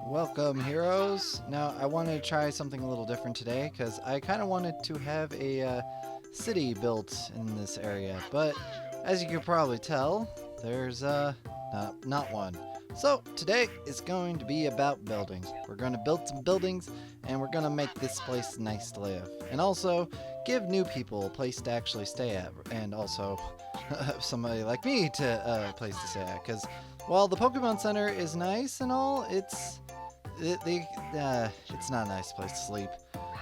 Welcome, heroes. Now, I wanted to try something a little different today because I kind of wanted to have a city built in this area, but as you can probably tell, there's not one. So, today is going to be about buildings. We're going to build some buildings and we're going to make this place nice to live. And also, give new people a place to actually stay at, and also somebody like me to a place to stay at, because while the Pokemon Center is nice and all, it's not a nice place to sleep.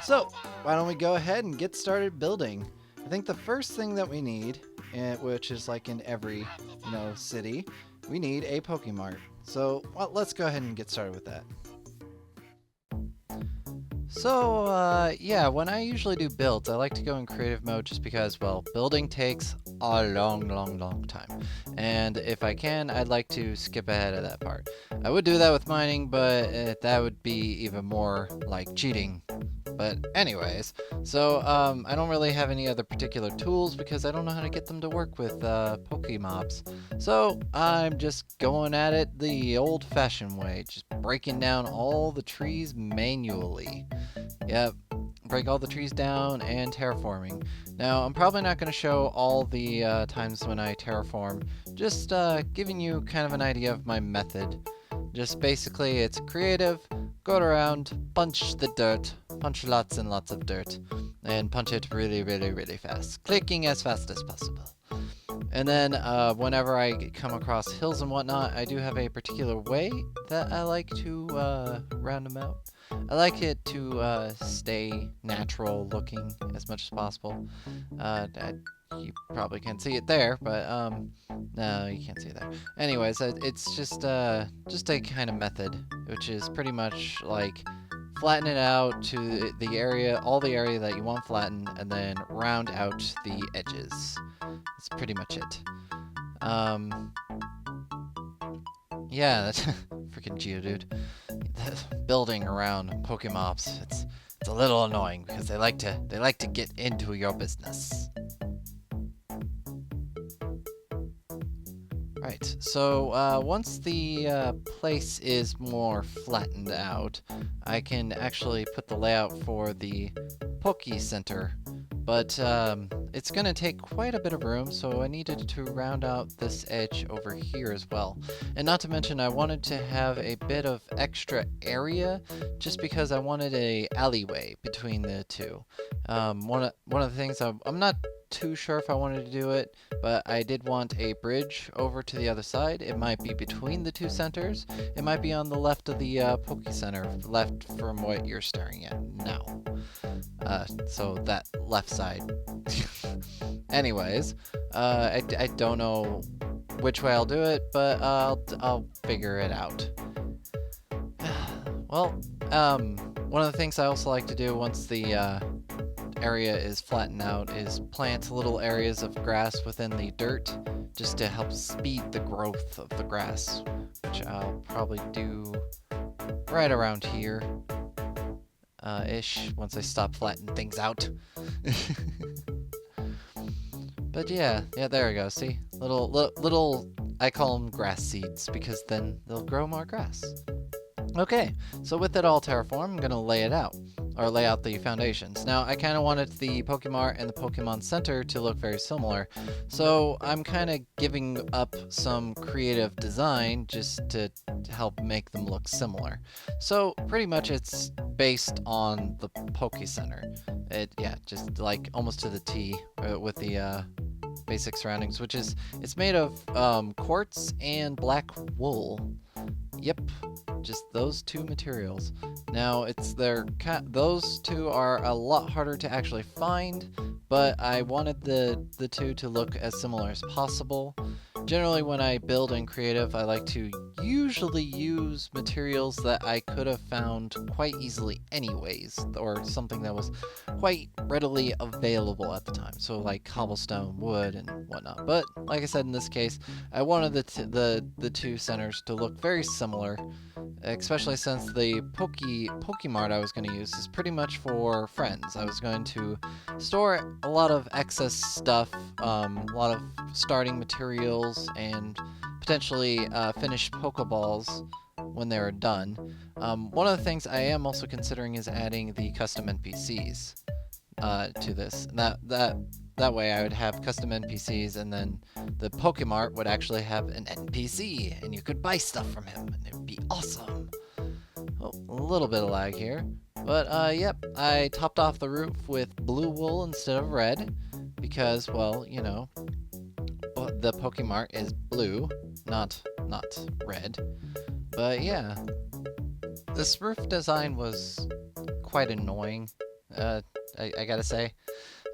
So, why don't we go ahead and get started building? I think the first thing that we need, which is like in every, city, we need a PokeMart. So, well, let's go ahead and get started with that. So, yeah, when I usually do builds, I like to go in creative mode just because, well, building takes a long time. And if I can, I'd like to skip ahead of that part. I would do that with mining, but that would be even more like cheating. But anyways, so I don't really have any other particular tools because I don't know how to get them to work with Pokemobs. So I'm just going at it the old-fashioned way, just breaking down all the trees manually. Yep, break all the trees down and terraforming. Now, I'm probably not going to show all the times when I terraform, just giving you kind of an idea of my method. Just basically, it's creative, go around, punch the dirt, punch lots and lots of dirt, and punch it really fast, clicking as fast as possible. And then whenever I come across hills and whatnot, I do have a particular way that I like to round them out. I like it to stay natural looking as much as possible. You probably can't see it there, but no, you can't see it there. Anyways, it's just a kind of method, which is pretty much like flatten it out to the area, all the area that you want flattened, and then round out the edges. That's pretty much it. Yeah, that's freaking Geodude. Building around Pokemobs, it's a little annoying because they like to get into your business. Right, so once the place is more flattened out, I can actually put the layout for the Poke Center, but it's going to take quite a bit of room, so I needed to round out this edge over here as well. And not to mention, I wanted to have a bit of extra area, just because I wanted a alleyway between the two. One of the things I'm not too sure if I wanted to do it, but I did want a bridge over to the other side. It might be between the two centers. It might be on the left of the Poke Center, left from what you're staring at now. So that left side. Anyways, I don't know which way I'll do it, but I'll figure it out. Well, one of the things I also like to do once the area is flattened out is plant little areas of grass within the dirt just to help speed the growth of the grass, which I'll probably do right around here ish once I stop flattening things out. But yeah, there we go. See, little I call them grass seeds because then they'll grow more grass. Okay, so with it all terraformed, I'm gonna lay it out, or lay out the foundations. Now, I kind of wanted the PokeMart and the Pokemon Center to look very similar, so I'm kind of giving up some creative design just to help make them look similar. So, pretty much it's based on the Poke Center. Just like almost to the T with the basic surroundings, which is, it's made of quartz and black wool. Yep, just those two materials. Now, those two are a lot harder to actually find, but I wanted the two to look as similar as possible. Generally, when I build in creative, I like to usually use materials that I could have found quite easily anyways, or something that was quite readily available at the time. So like cobblestone, wood, and whatnot. But like I said, in this case, I wanted the two centers to look very similar, especially since the PokeMart I was going to use is pretty much for friends. I was going to store a lot of excess stuff, a lot of starting materials, and potentially finished Pokeballs when they were done. One of the things I am also considering is adding the custom NPCs to this. That way I would have custom NPCs, and then the PokeMart would actually have an NPC, and you could buy stuff from him, and it would be awesome. Oh, a little bit of lag here. But, yep, I topped off the roof with blue wool instead of red, because, well, you know, the PokeMart is blue, not red. But, yeah, this roof design was quite annoying, I gotta say.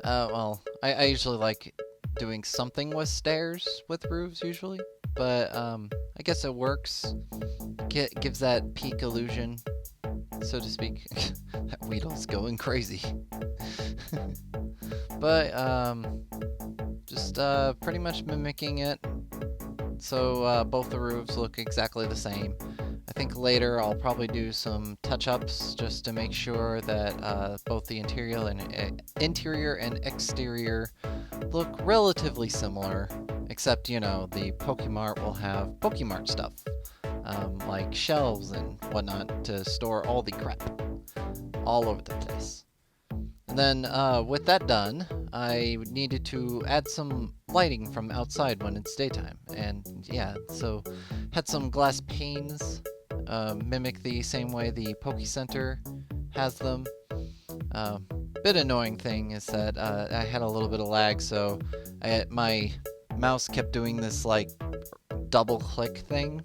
Well, I usually like doing something with stairs with roofs, usually. But, I guess it works. Gives that peak illusion, so to speak. That Weedle's going crazy. But, just, pretty much mimicking it. So, both the roofs look exactly the same. I think later I'll probably do some touch-ups just to make sure that both the interior and exterior look relatively similar, except, you know, the PokeMart will have PokeMart stuff, like shelves and whatnot to store all the crap all over the place. And then with that done, I needed to add some lighting from outside when it's daytime. And yeah, so had some glass panes mimic the same way the Poke Center has them. Bit annoying thing is that I had a little bit of lag, so my mouse kept doing this like double click thing,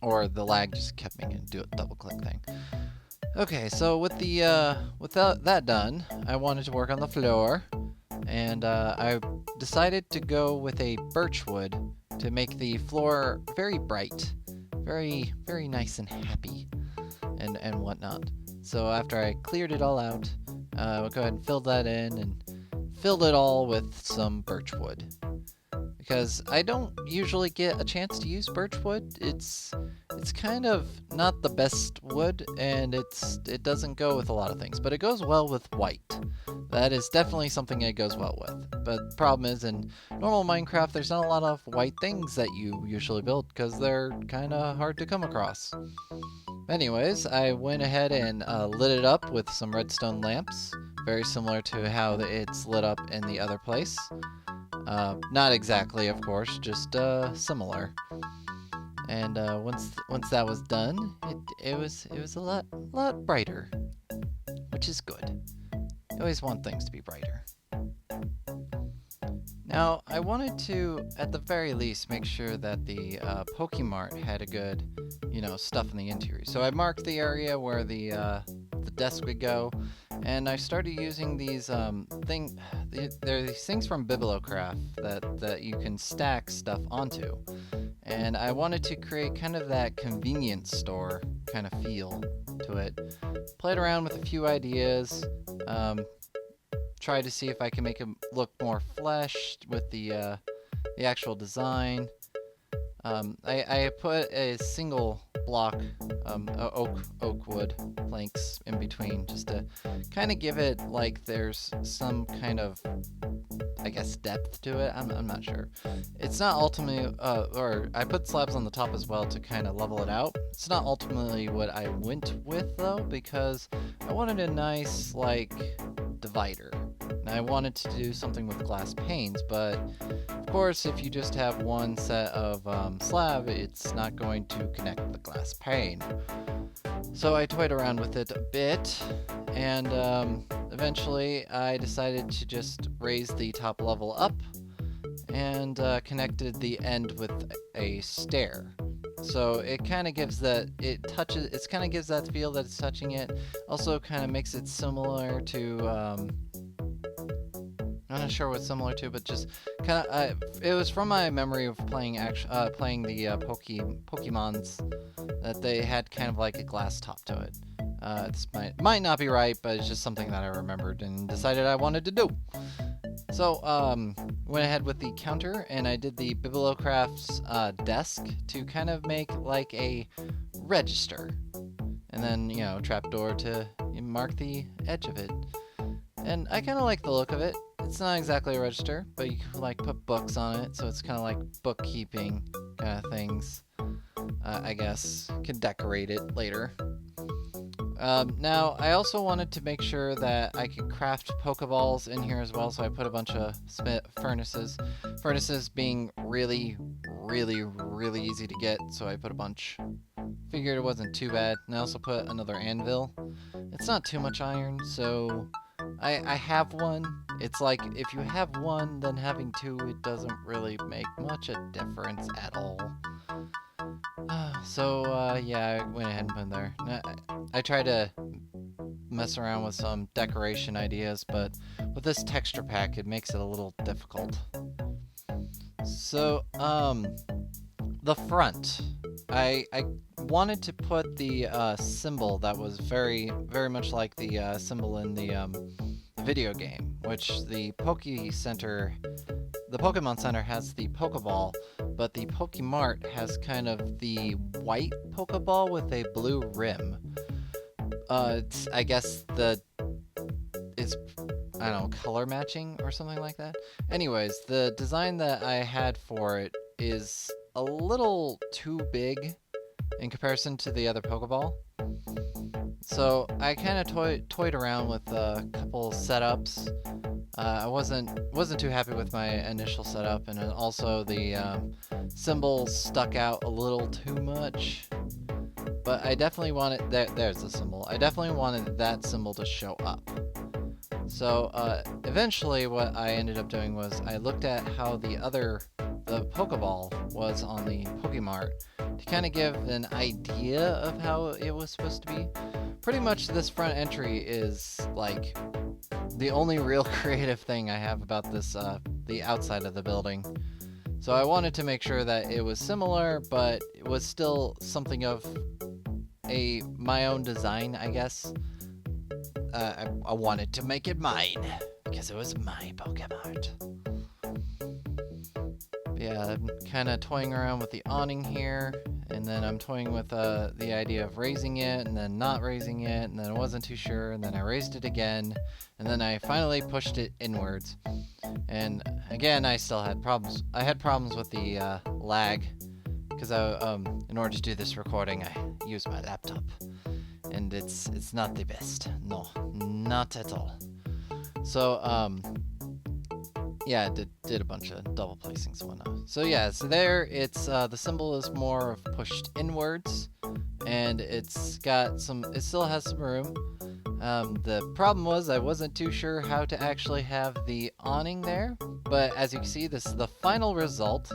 or the lag just kept making it do a double click thing. Okay, so with that done, I wanted to work on the floor, and I decided to go with a birch wood to make the floor very bright, very nice and happy, and whatnot. So after I cleared it all out, I'll go ahead and fill that in, and filled it all with some birch wood. Because I don't usually get a chance to use birch wood. It's kind of not the best wood, and it doesn't go with a lot of things, but it goes well with white. That is definitely something it goes well with. But the problem is, in normal Minecraft, there's not a lot of white things that you usually build because they're kind of hard to come across. Anyways, I went ahead and lit it up with some redstone lamps, very similar to how it's lit up in the other place. Not exactly, of course, just similar. And once that was done, it was a lot brighter, which is good. You always want things to be brighter. Now, I wanted to, at the very least, make sure that the PokeMart had a good, you know, stuff in the interior. So I marked the area where the desk would go, and I started using these there are these things from Bibliocraft that you can stack stuff onto. And I wanted to create kind of that convenience store kind of feel to it. Played around with a few ideas. Try to see if I can make it look more fleshed with the actual design. I put a single block oak wood planks in between just to kind of give it like there's some kind of, I guess, depth to it. I'm not sure. It's not ultimately, or I put slabs on the top as well to kind of level it out. It's not ultimately what I went with though, because I wanted a nice like divider. And I wanted to do something with glass panes, but of course if you just have one set of slab, it's not going to connect the glass pane. So I toyed around with it a bit, and eventually I decided to just raise the top level up and connected the end with a stair. So it kind of gives that, it kind of gives that feel that it's touching it. Also kind of makes it similar to, I'm not sure what's similar to, but just kind of, it was from my memory of playing the Pokemons, that they had kind of like a glass top to it. This might not be right, but it's just something that I remembered and decided I wanted to do. So, went ahead with the counter, and I did the Bibliocraft's desk to kind of make like a register. And then, you know, trapdoor to mark the edge of it. And I kind of like the look of it. It's not exactly a register, but you can like put books on it, so it's kind of like bookkeeping kind of things. I guess, can decorate it later. Now, I also wanted to make sure that I could craft Pokeballs in here as well, so I put a bunch of furnaces. Furnaces being really, really easy to get, so I put a bunch. Figured it wasn't too bad. And I also put another anvil. It's not too much iron, so I have one. It's like, if you have one, then having two, it doesn't really make much a difference at all. Yeah, I went ahead and put them there. I tried to mess around with some decoration ideas, but with this texture pack, it makes it a little difficult. So, the front. I wanted to put the symbol that was very much like the symbol in the video game, which the Pokemon Center has the Pokeball, but the PokeMart has kind of the white Pokeball with a blue rim. I guess it's, I don't know, color matching or something like that. Anyways, the design that I had for it is a little too big in comparison to the other Pokeball. So I kind of toyed around with a couple setups. I wasn't too happy with my initial setup, and then also the symbol stuck out a little too much. But I definitely wanted there's the symbol. I definitely wanted that symbol to show up. So eventually, what I ended up doing was I looked at how the Pokeball was on the PokeMart to kind of give an idea of how it was supposed to be. Pretty much this front entry is like the only real creative thing I have about this, the outside of the building. So I wanted to make sure that it was similar, but it was still something of my own design, I guess. I wanted to make it mine, because it was my PokeMart. Yeah, I'm kind of toying around with the awning here, and then I'm toying with the idea of raising it, and then not raising it, and then I wasn't too sure, and then I raised it again, and then I finally pushed it inwards. And again, I still had problems. I had problems with the lag, because in order to do this recording, I used my laptop, and it's not the best. No, not at all. So, yeah, did a bunch of double placings and whatnot. So yeah, so there it's the symbol is more of pushed inwards, and it still has some room. The problem was I wasn't too sure how to actually have the awning there, but as you can see, this is the final result.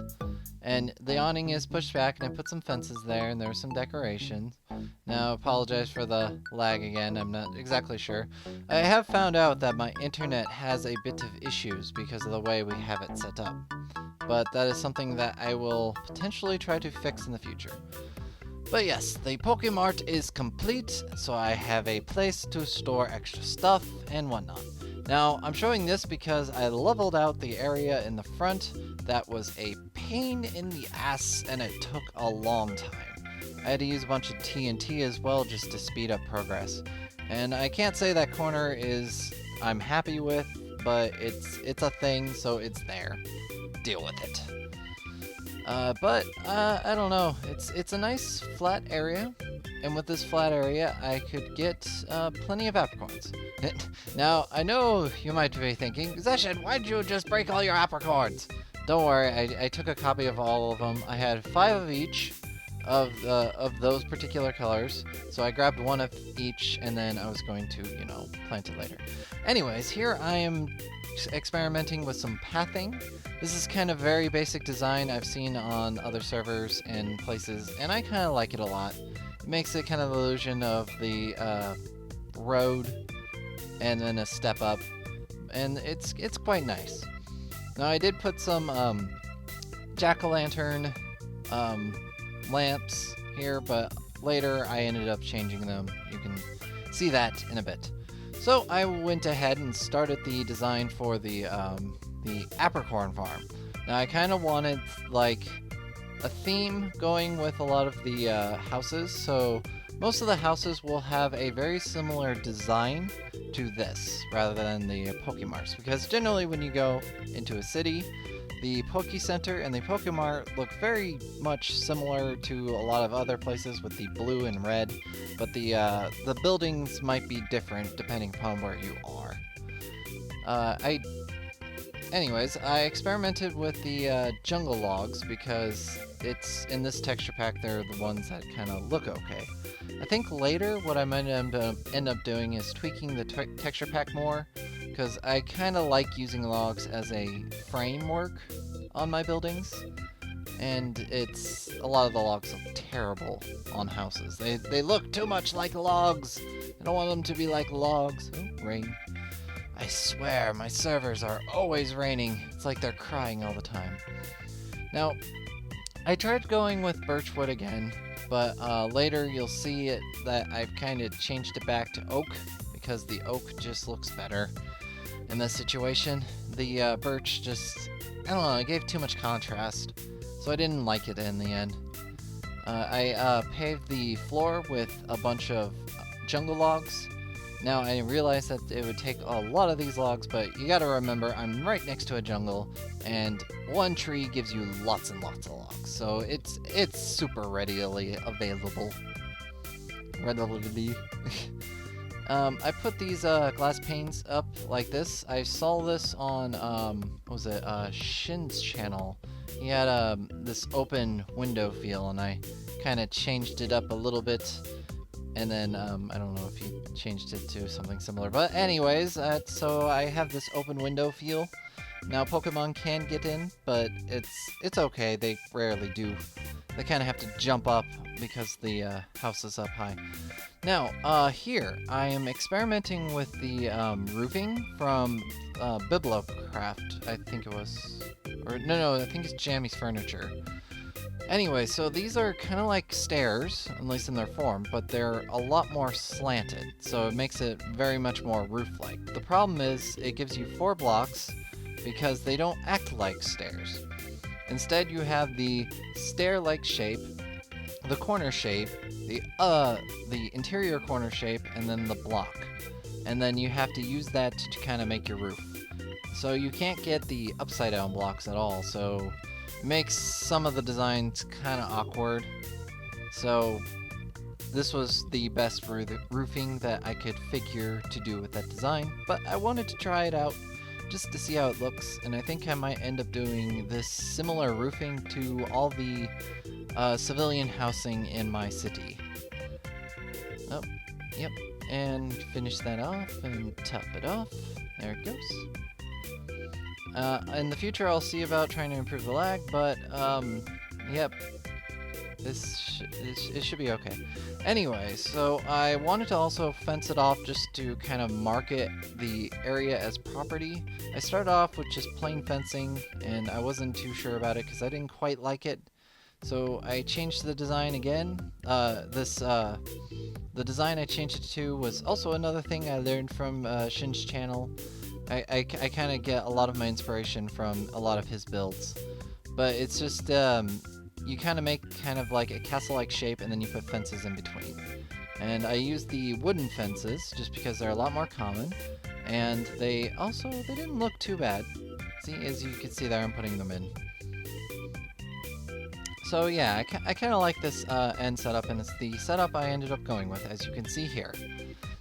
And the awning is pushed back, and I put some fences there, and there's some decorations. Now, apologize for the lag again, I'm not exactly sure. I have found out that my internet has a bit of issues because of the way we have it set up. But that is something that I will potentially try to fix in the future. But yes, the PokeMart is complete, so I have a place to store extra stuff and whatnot. Now, I'm showing this because I leveled out the area in the front. That was a pain in the ass, and it took a long time. I had to use a bunch of TNT as well just to speed up progress. And I can't say that corner I'm happy with, but it's a thing, so it's there. Deal with it. I don't know. It's a nice flat area, and with this flat area, I could get plenty of apricorns. Now, I know you might be thinking, Zeshin, why'd you just break all your apricorns? Don't worry, I took a copy of all of them. I had 5 of each of those particular colors, so I grabbed 1 of each, and then I was going to, plant it later. Anyways, here I am experimenting with some pathing. This is kind of very basic design I've seen on other servers and places, and I kind of like it a lot. It makes it kind of the illusion of the road and then a step up, and it's quite nice. Now I did put some jack-o'-lantern lamps here, but later I ended up changing them. You can see that in a bit. So I went ahead and started the design for the apricorn farm. Now I kind of wanted like a theme going with a lot of the houses, so most of the houses will have a very similar design to this rather than the PokeMarts, because generally when you go into a city, The Poke Center and the PokeMart look very much similar to a lot of other places with the blue and red, but the buildings might be different depending upon where you are. Anyways, I experimented with the jungle logs because it's in this texture pack. They're the ones that kind of look okay. I think later what I might end up doing is tweaking the texture pack more, because I kind of like using logs as a framework on my buildings, and a lot of the logs look terrible on houses. They look too much like logs. I don't want them to be like logs. Oh, rain. I swear, my servers are always raining. It's like they're crying all the time. Now, I tried going with birchwood again, but later you'll see that I've kind of changed it back to oak, because the oak just looks better in this situation. The birch just, I don't know, it gave too much contrast, so I didn't like it in the end. I paved the floor with a bunch of jungle logs. Now, I realized that it would take a lot of these logs, but you gotta remember, I'm right next to a jungle, and one tree gives you lots and lots of logs, so it's super readily available. I put these glass panes up like this. I saw this on, what was it, Shin's channel. He had this open window feel, and I kind of changed it up a little bit. And then, I don't know if he changed it to something similar. But anyways, so I have this open window feel. Now, Pokemon can get in, but it's okay. They rarely do. They kind of have to jump up because the house is up high. Now, here, I am experimenting with the roofing from Bibliocraft, I think it was. Or, no, I think it's Jammy's Furniture. Anyway, so these are kind of like stairs, at least in their form, but they're a lot more slanted, so it makes it very much more roof-like. The problem is, it gives you 4 blocks, because they don't act like stairs. Instead, you have the stair-like shape, the corner shape, the interior corner shape, and then the block. And then you have to use that to kind of make your roof. So you can't get the upside-down blocks at all, so it makes some of the designs kind of awkward. So this was the best roofing that I could figure to do with that design, but I wanted to try it out just to see how it looks, and I think I might end up doing this similar roofing to all the civilian housing in my city. Oh, yep, and finish that off and top it off. There it goes. In the future, I'll see about trying to improve the lag, but, yep, it should be okay. Anyway, so I wanted to also fence it off just to kind of market the area as property. I started off with just plain fencing, and I wasn't too sure about it because I didn't quite like it. So I changed the design again. The design I changed it to was also another thing I learned from Shin's channel. I kind of get a lot of my inspiration from a lot of his builds, but it's just you kind of make kind of like a castle-like shape, and then you put fences in between. And I use the wooden fences just because they're a lot more common, and they didn't look too bad. See, as you can see there, I'm putting them in. So yeah, I kind of like this end setup, and it's the setup I ended up going with, as you can see here.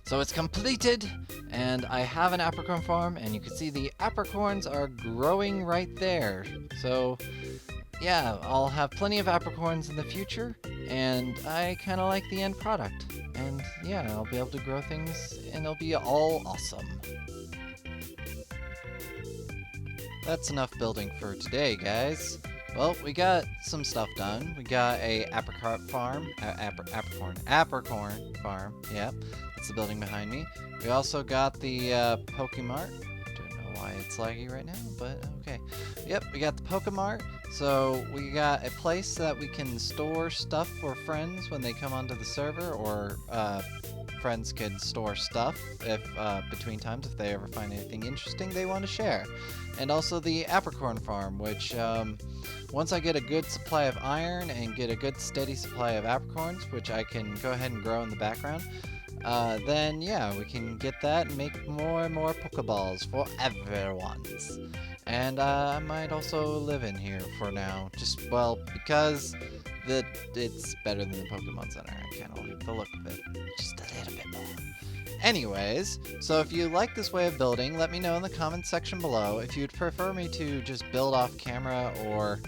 So it's completed, and I have an apricorn farm, and you can see the apricorns are growing right there. So yeah, I'll have plenty of apricorns in the future, and I kind of like the end product. And yeah, I'll be able to grow things, and it'll be all awesome. That's enough building for today, guys. Well, we got some stuff done. We got a apricorn farm, apricorn farm, yeah. That's the building behind me. We also got the PokeMart. Don't know why it's laggy right now, but okay. Yep, we got the PokeMart. So we got a place that we can store stuff for friends when they come onto the server, or friends can store stuff if between times if they ever find anything interesting they want to share. And also the apricorn farm, which once I get a good supply of iron and get a good steady supply of apricorns, which I can go ahead and grow in the background, then yeah, we can get that and make more and more Pokeballs for everyone's. And I might also live in here for now, just, well, because it's better than the Pokemon Center. I kind of like the look of it, just a little bit more. Anyways, so if you like this way of building, let me know in the comments section below. If you'd prefer me to just build off camera, or,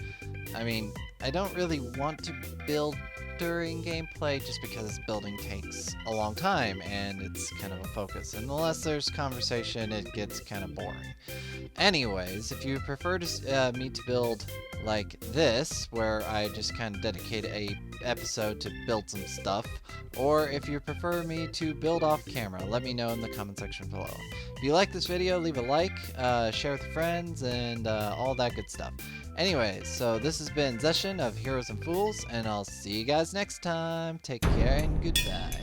I mean, I don't really want to build during gameplay just because building takes a long time and it's kind of a focus. And unless there's conversation, it gets kind of boring. Anyways, if you prefer me to build like this, where I just kind of dedicate a episode to build some stuff, or if you prefer me to build off camera, let me know in the comment section below. If you like this video, leave a like, share with friends, and all that good stuff. Anyways, so this has been Zeshin of Heroes and Fools, and I'll see you guys next time. Take care and goodbye.